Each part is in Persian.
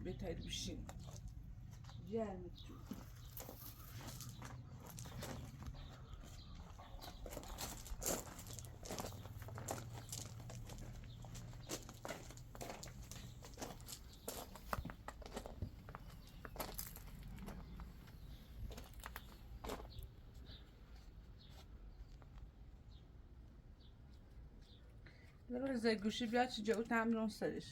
بهتر بشین گرمه تو رضای گوشی بیاد چه جو تمرین سرش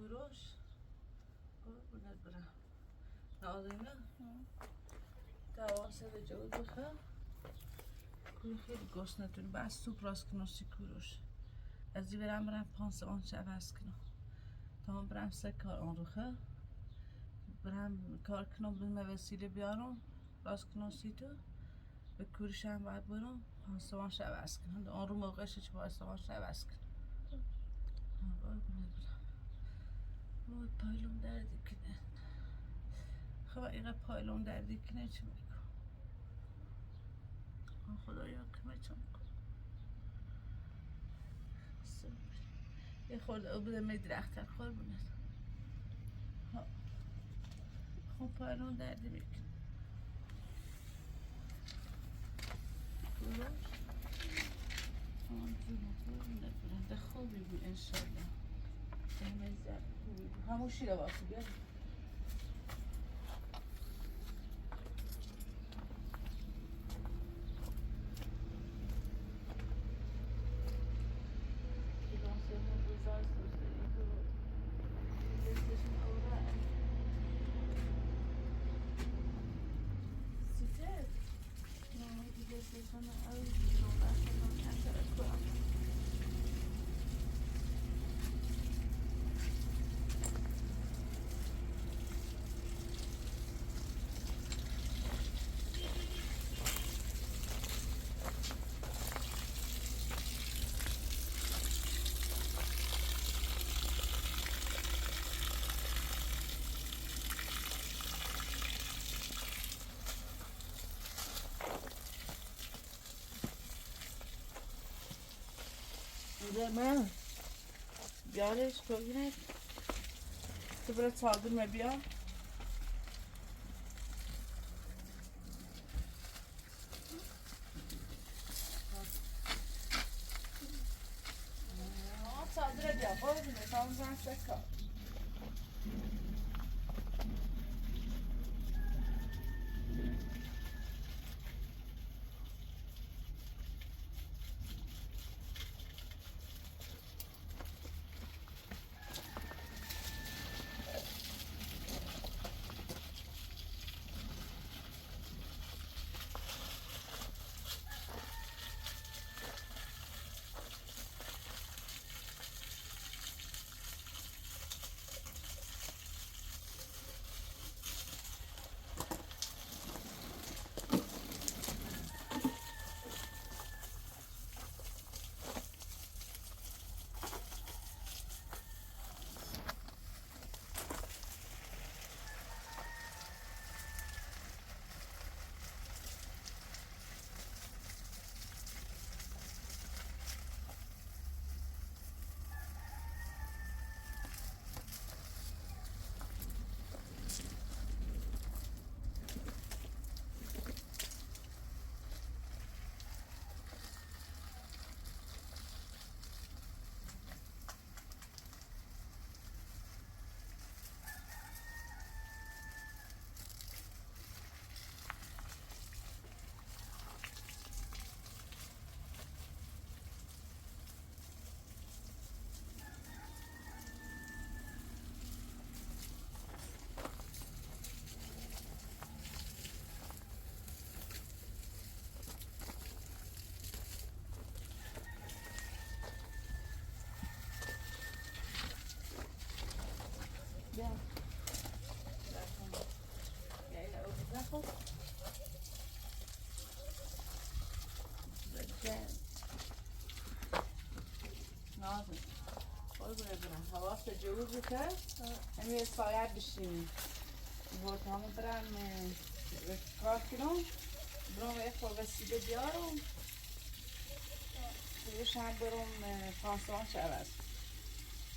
کوروش قربونت برم نازنین دواسه جو بخه کوروش خیلی گشنتون بس سوپ راست کنوسی کوروش از این برم پانسمان چه عوض کنم تا هم برم سه کار آن روخه برم کار کنم به وسیله بیارم راست کنوسی تو به کوروش هم باید برم پانسمان چه عوض کنم آن رو موقعش چه پانسمان چه عوض کنم وای پایلوم دردی کنه خب اینقدر پایلوم دردی کنه چه میکنم خدایا کمه چه میکنم یه خورده او بوده می درختر خور بوده خب پایلوم دردی میکنه بروش ده خوبی بود انشالله همون شیره باسی بیاد من بیارش بگیرد تو برای چادر مبیا چادر بیا بگیرد تا هم زن سکا روزی که همین سایه بشیم بود همون برم کار کنم برام یک خورده سیده بیارم روش هم برم پانسمان چه عوض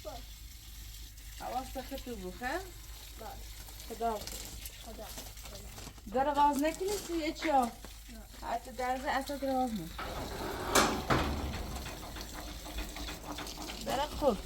باش حواست خطو بخیر باش خدا خدا در غاز نکنی توی چیا حتی درزه اصلا غاز نکنی در خوب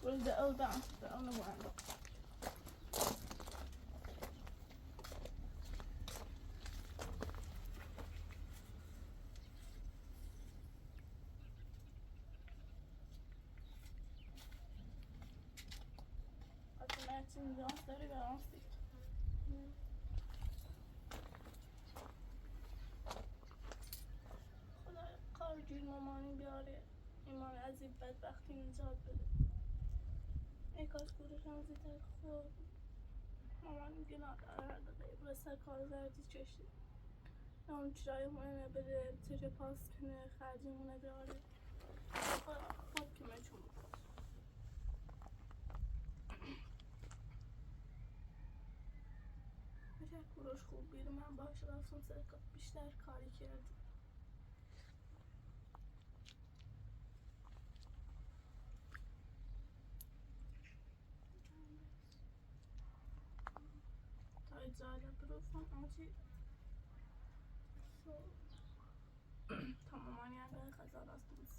Roll the O down, the only one. Automatic deri garanti. خدا کار جور مامانی بیاره ایمان از این بدبختی نجات بده ای کاش گروش هم زیده خود مامانی گناه داره هر دقیقه برسه کار زردی چشید اون چرای مونه بده تجه پاس کنه خرجی مونه بیاره خود که من چون بکن میشه گروش خوب بیره من باشه رفتم سر بیشتر کاری کردی Zayla Brufan Aji so tamam yani kazan aslında.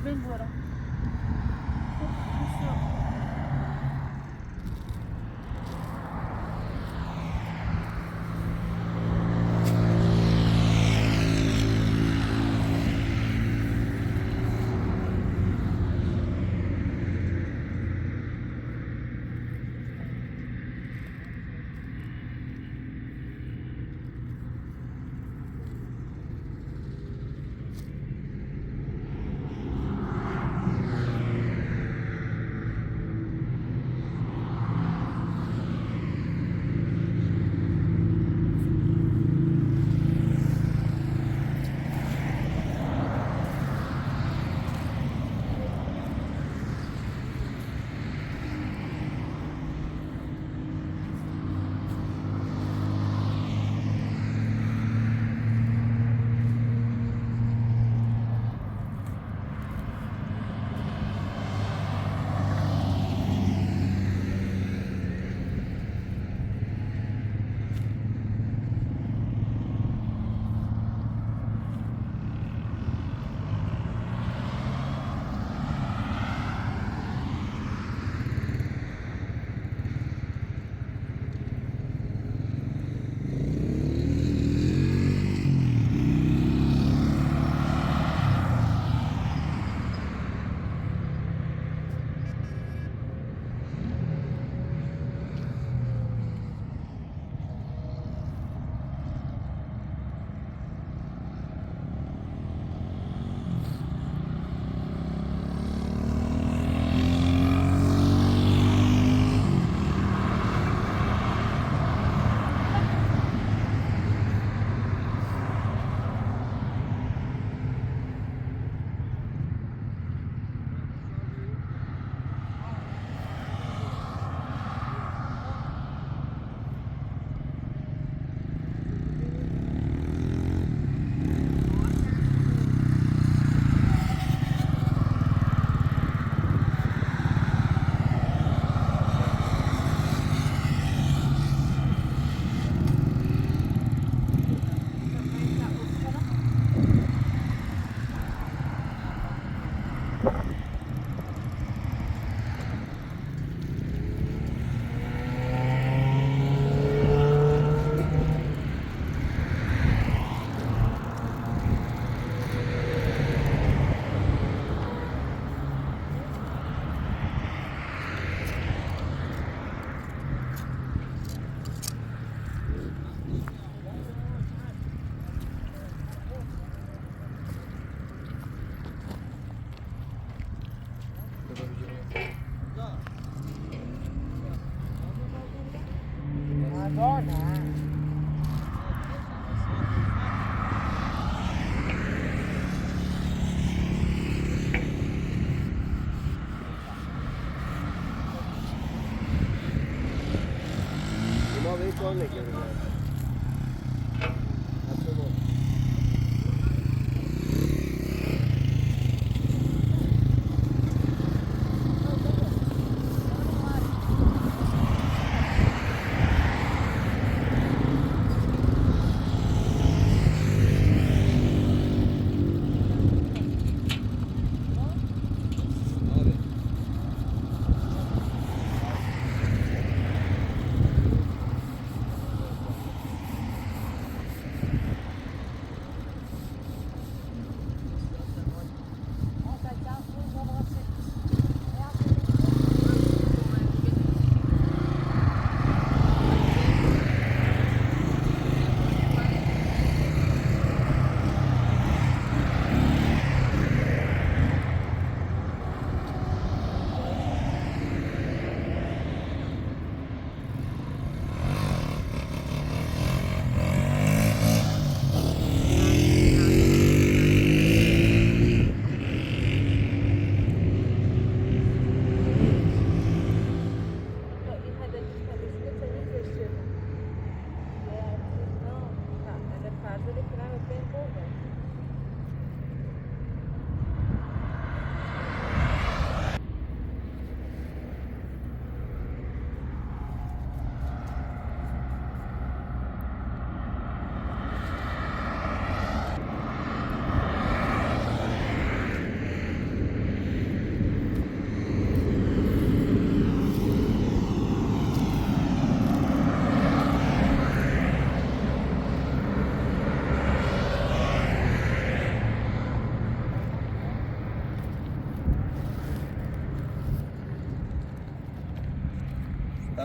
بین برو.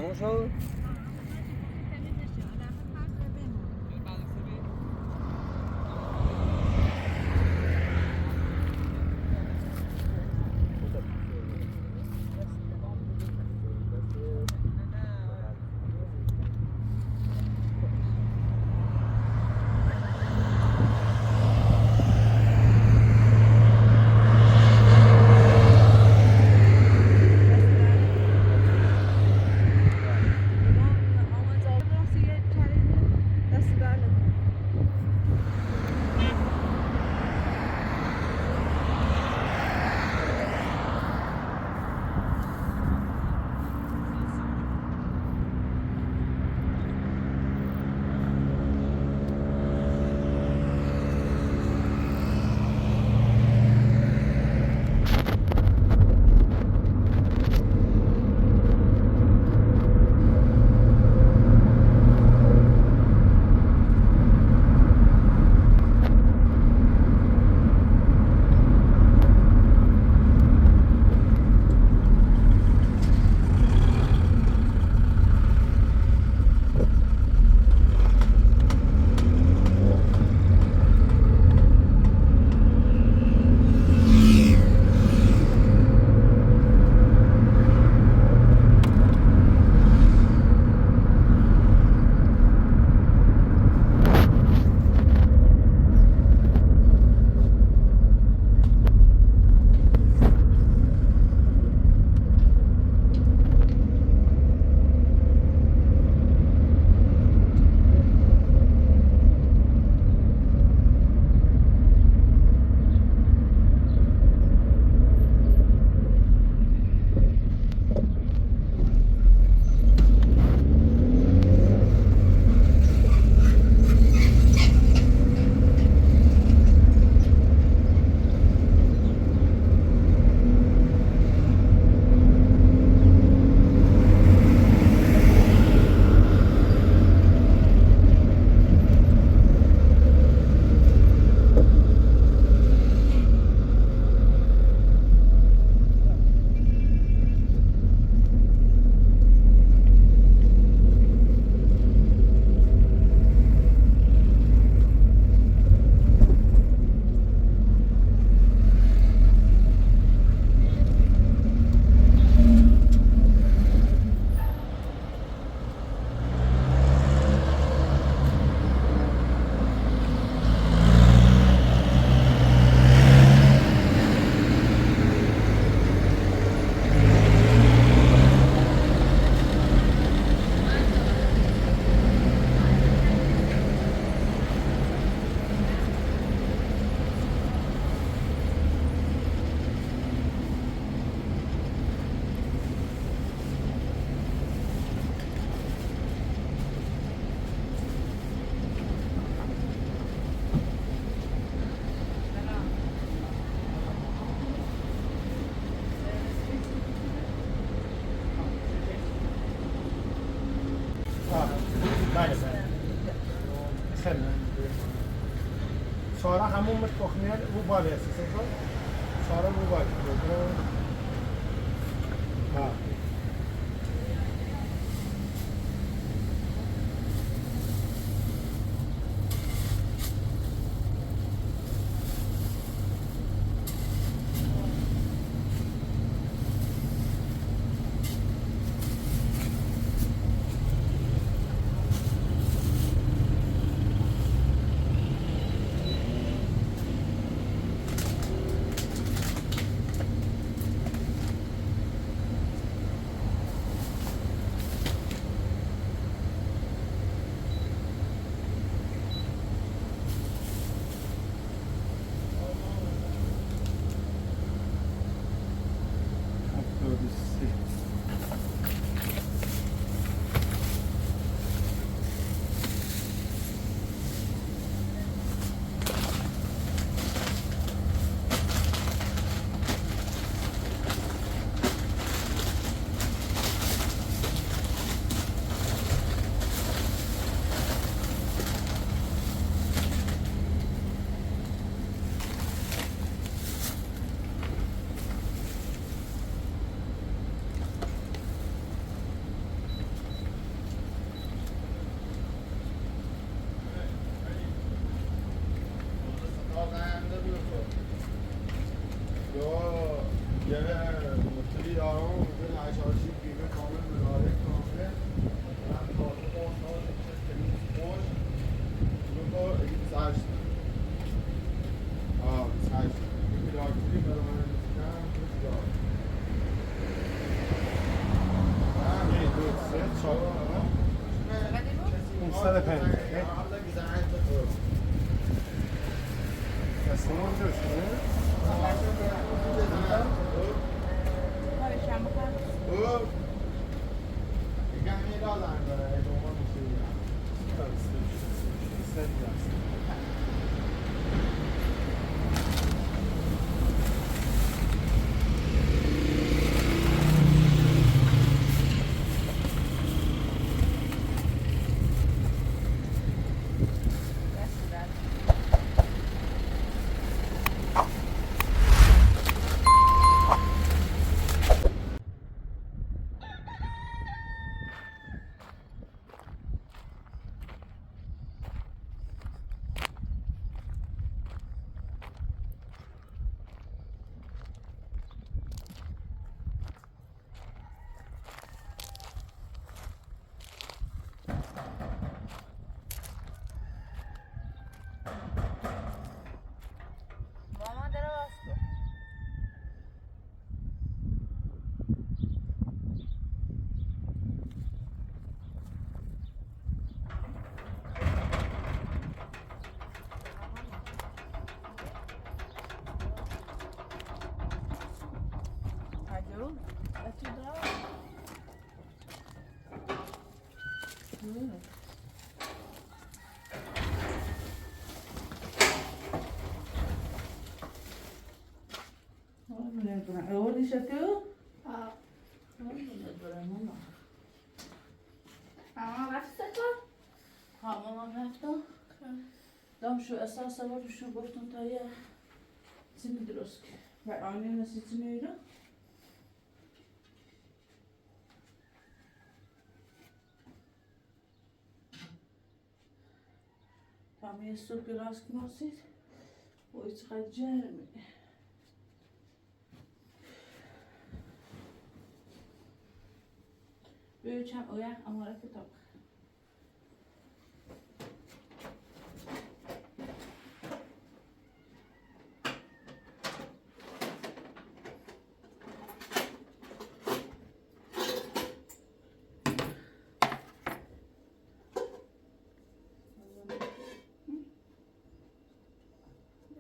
تموم شد؟ بله خیلی سارا همون تخمیه رو بالی هستی سارا رو بالی 28. آه 28. راکتی برای من رسیدم 24. نه 2 3 4 505. دستمون اینجا شده؟ کارشم بکنم. یکمی دادن داره دوما میشه مامان داره واسه Hello? What you doing? أول شيء اه ماما ماما رفت سکر؟ ها ماما رفتم دام شو اساس رو شو گفتم تا یه چیزی درست کرد و آنی نسی میره tam je super rasknosit و چقدر جرمه بچم اویک اماره کتاب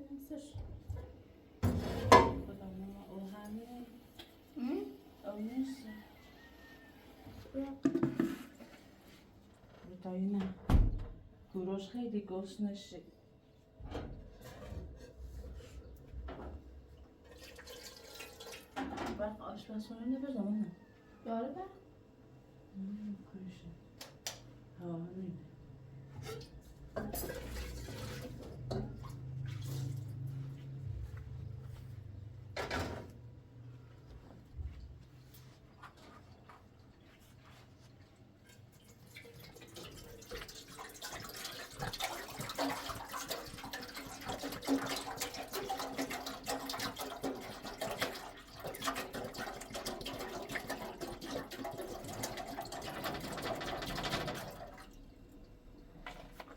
بنسش خدا ماما او همه هم؟ او نیست بیا. بتایی نه گروش خیلی گشنشه وقت آشپزخونه بزن ماما یاره بر؟ کشه ها همین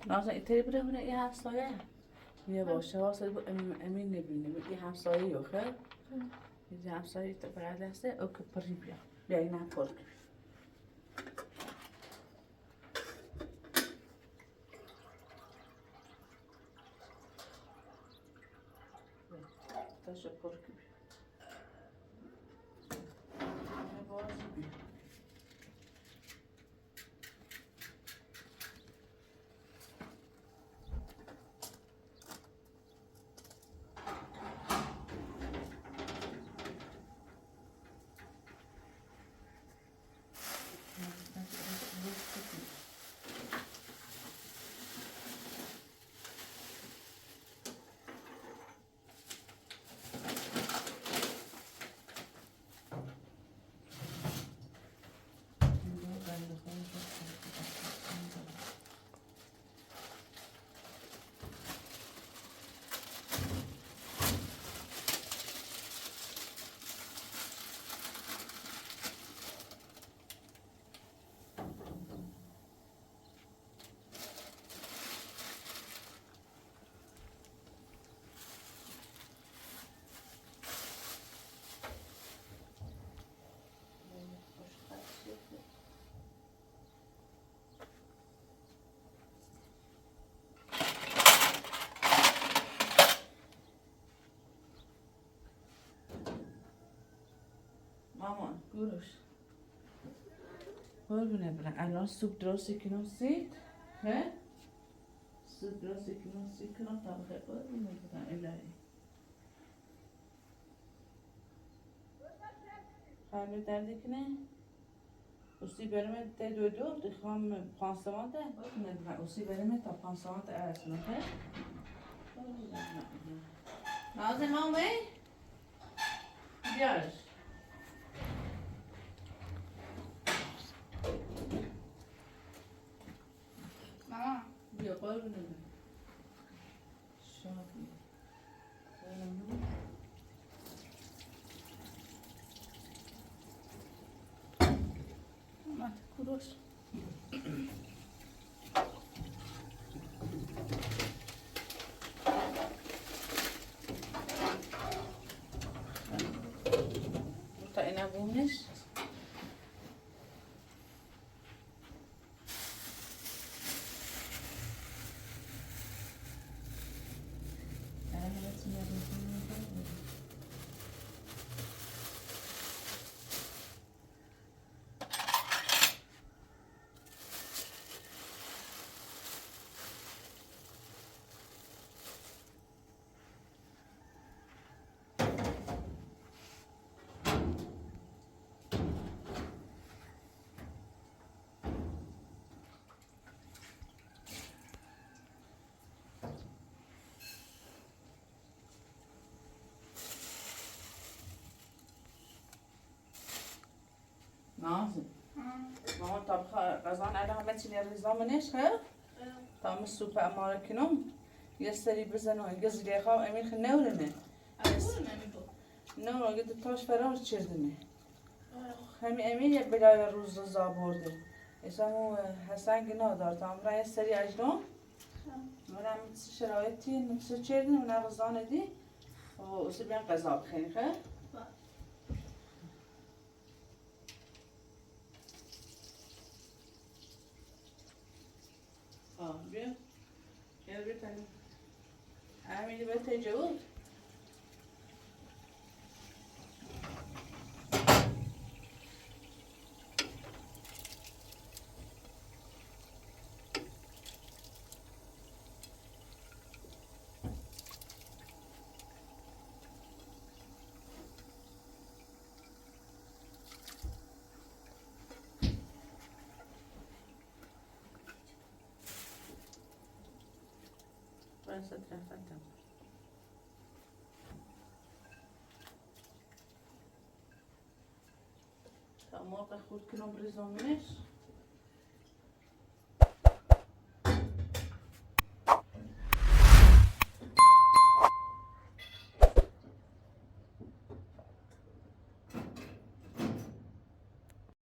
نازن ایتری بره هونه ای همسایه یه باشه واسه امین نبینه ای همسایه یو خیر ای همسایه تا برای دسته او که پری بیا بیا این هم پرک بیا تاشو پرک بیا بازی بیا کوروش قربونه برم الان سوپ درست کنم سید ها سوپ درست کنم سید کنم تا بخیر قربونه برم الهی خیلی دردی کنه اسی برمه تا دو دیخوام پانسمان ده قربونه برم اسی برمه تا پانسمان تا ارسنه ها قربونه برم نازم آمه بیارش ماما بیا قربونه برم شادی اومد کوروش تا اینا بومش نازم ماما طبخ غذا الان بتشيني الرزا منش ها طعم السوپ اماره کنم یه سری بزن و انگز لیخا و امین خنه ورنه اقول نمیگو نه اگه تاش فرار چردنه همین امین یه بلای روز رزا برده اسمو حسن گناه دار تا امرا یه سری اجرام من هم شرایطی نفسه چردنه من رزا ندی و اسی بیان قضا بخیری خیلی بیا یه بیا تنی امیلی باید تجاوز باید رفتم تا مرغ خود کنم بریزم منش